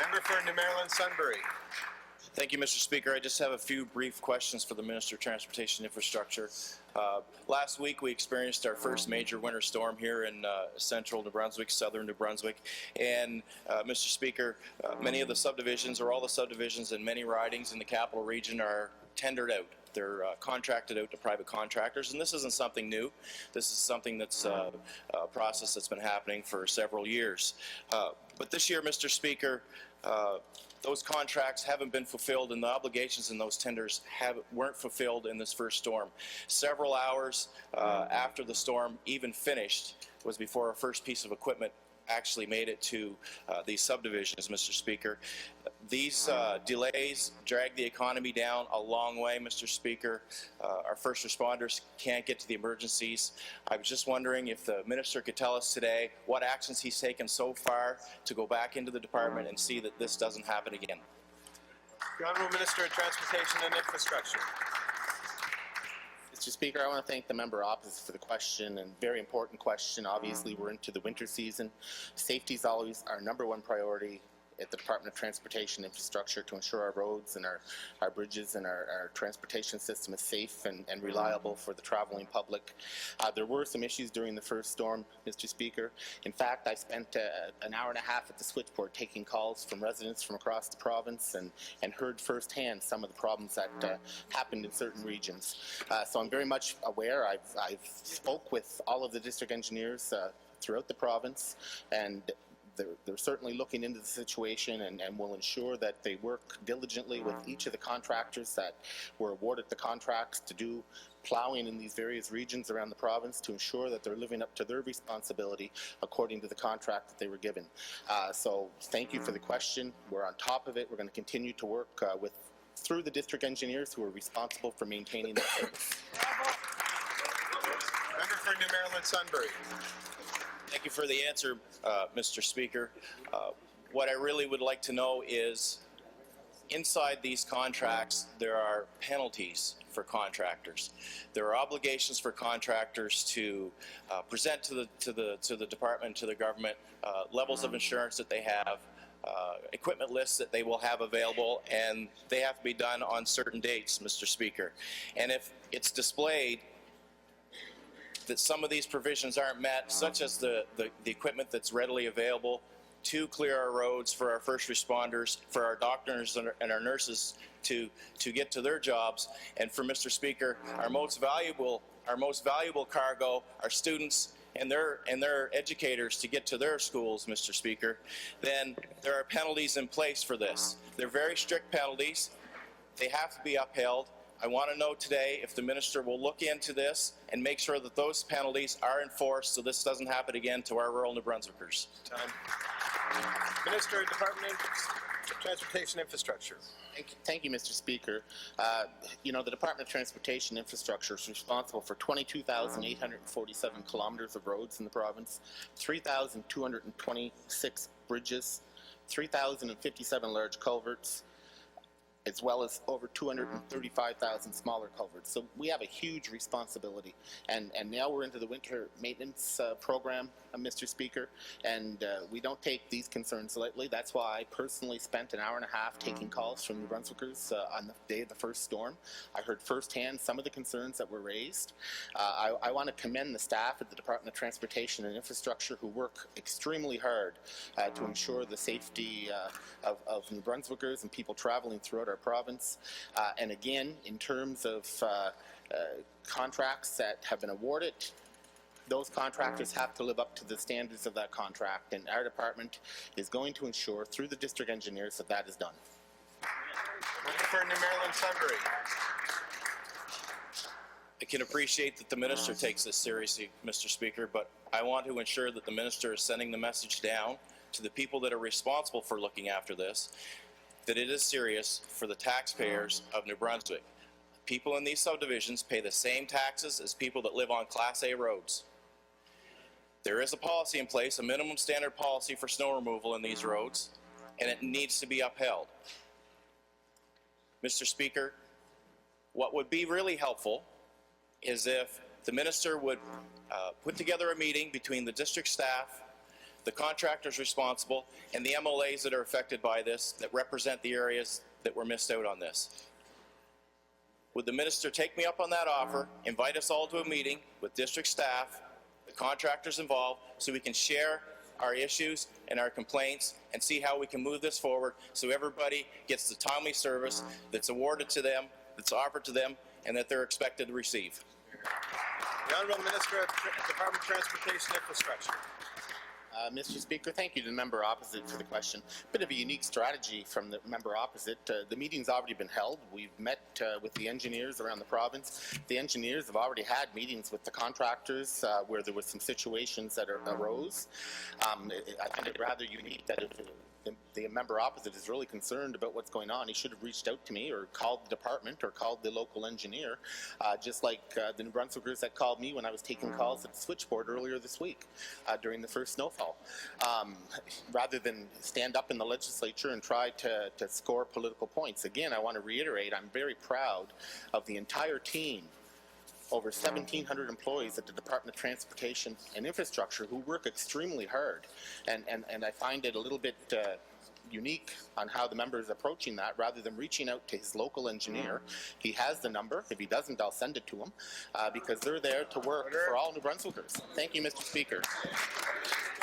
Member for New Maryland Sunbury. Thank you, Mr. Speaker. I just have a few brief questions for the Minister of Transportation Infrastructure. Last week we experienced our first major winter storm here in central New Brunswick, southern New Brunswick, and Mr. Speaker, many of the subdivisions, or all the subdivisions in many ridings in the capital region, are tendered out. They're contracted out to private contractors, and this isn't something new. This is something that's a process that's been happening for several years. But this year, Mr. Speaker, those contracts haven't been fulfilled, and the obligations in those tenders weren't fulfilled in this first storm. Several hours after the storm even finished was before our first piece of equipment actually made it to these subdivisions, Mr. Speaker. These delays drag the economy down a long way, Mr. Speaker. Our first responders can't get to the emergencies. I was just wondering if the Minister could tell us today what actions he's taken so far to go back into the department and see that this doesn't happen again. The Honourable Minister of Transportation and Infrastructure. Mr. Speaker, I want to thank the member opposite for the question, and very important question. Obviously, we're into the winter season. Safety is always our #1 priority at the Department of Transportation Infrastructure to ensure our roads and our bridges and our transportation system is safe and reliable for the traveling public. There were some issues during the first storm, Mr. Speaker. In fact, I spent an hour and a half at the switchboard taking calls from residents from across the province and heard firsthand some of the problems that happened in certain regions. So I'm very much aware. I've spoke with all of the district engineers throughout the province, and they're certainly looking into the situation and will ensure that they work diligently with each of the contractors that were awarded the contracts to do plowing in these various regions around the province to ensure that they're living up to their responsibility according to the contract that they were given. So thank you for the question. We're on top of it. We're going to continue to work through the district engineers who are responsible for maintaining that service. Member for New Maryland Sunbury. Thank you for the answer, Mr. Speaker. What I really would like to know is, inside these contracts, there are penalties for contractors. There are obligations for contractors to present to the department, to the government, levels of insurance that they have, equipment lists that they will have available, and they have to be done on certain dates, Mr. Speaker. And if it's displayed that some of these provisions aren't met, such as the equipment that's readily available to clear our roads for our first responders, for our doctors and our nurses to get to their jobs, and for, Mr. Speaker, our most valuable cargo, our students and their educators to get to their schools, Mr. Speaker, then there are penalties in place for this. They're very strict penalties. They have to be upheld. I want to know today if the Minister will look into this and make sure that those penalties are enforced so this doesn't happen again to our rural New Brunswickers. Time. Minister of Department of Transportation Infrastructure. Thank you, Mr. Speaker. You know, the Department of Transportation Infrastructure is responsible for 22,847 kilometers of roads in the province, 3,226 bridges, 3,057 large culverts, as well as over 235,000 smaller culverts. So we have a huge responsibility. And now we're into the winter maintenance program, Mr. Speaker, and we don't take these concerns lightly. That's why I personally spent an hour and a half taking calls from New Brunswickers on the day of the first storm. I heard firsthand some of the concerns that were raised. I want to commend the staff at the Department of Transportation and Infrastructure who work extremely hard to ensure the safety of New Brunswickers and people traveling throughout our province. And again, in terms of contracts that have been awarded, those contractors have to live up to the standards of that contract, and our department is going to ensure through the district engineers that that is done. Member for New Maryland Sunbury. I can appreciate that the Minister takes this seriously, Mr. Speaker, but I want to ensure that the Minister is sending the message down to the people that are responsible for looking after this, that it is serious for the taxpayers of New Brunswick. People in these subdivisions pay the same taxes as people that live on Class A roads. There is a policy in place, a minimum standard policy for snow removal in these roads, and it needs to be upheld. Mr. Speaker, what would be really helpful is if the Minister would put together a meeting between the district staff, the contractors responsible, and the MLAs that are affected by this that represent the areas that were missed out on this. Would the minister take me up on that offer, invite us all to a meeting with district staff, the contractors involved, so we can share our issues and our complaints and see how we can move this forward so everybody gets the timely service that's awarded to them, that's offered to them, and that they're expected to receive. The Honourable Minister of Department of Transportation and Infrastructure. Mr. Speaker, thank you to the member opposite for the question. Bit of a unique strategy from the member opposite. The meeting's already been held. We've met with the engineers around the province. The engineers have already had meetings with the contractors where there were some situations that arose. I find it rather unique that if the member opposite is really concerned about what's going on, he should have reached out to me or called the department or called the local engineer, just like the New Brunswickers that called me when I was taking calls at the switchboard earlier this week during the first snowfall. Rather than stand up in the legislature and try to score political points. Again, I want to reiterate, I'm very proud of the entire team, over 1,700 employees at the Department of Transportation and Infrastructure who work extremely hard. And I find it a little bit unique on how the member is approaching that rather than reaching out to his local engineer. He has the number. If he doesn't, I'll send it to him because they're there to work for all New Brunswickers. Thank you, Mr. Speaker.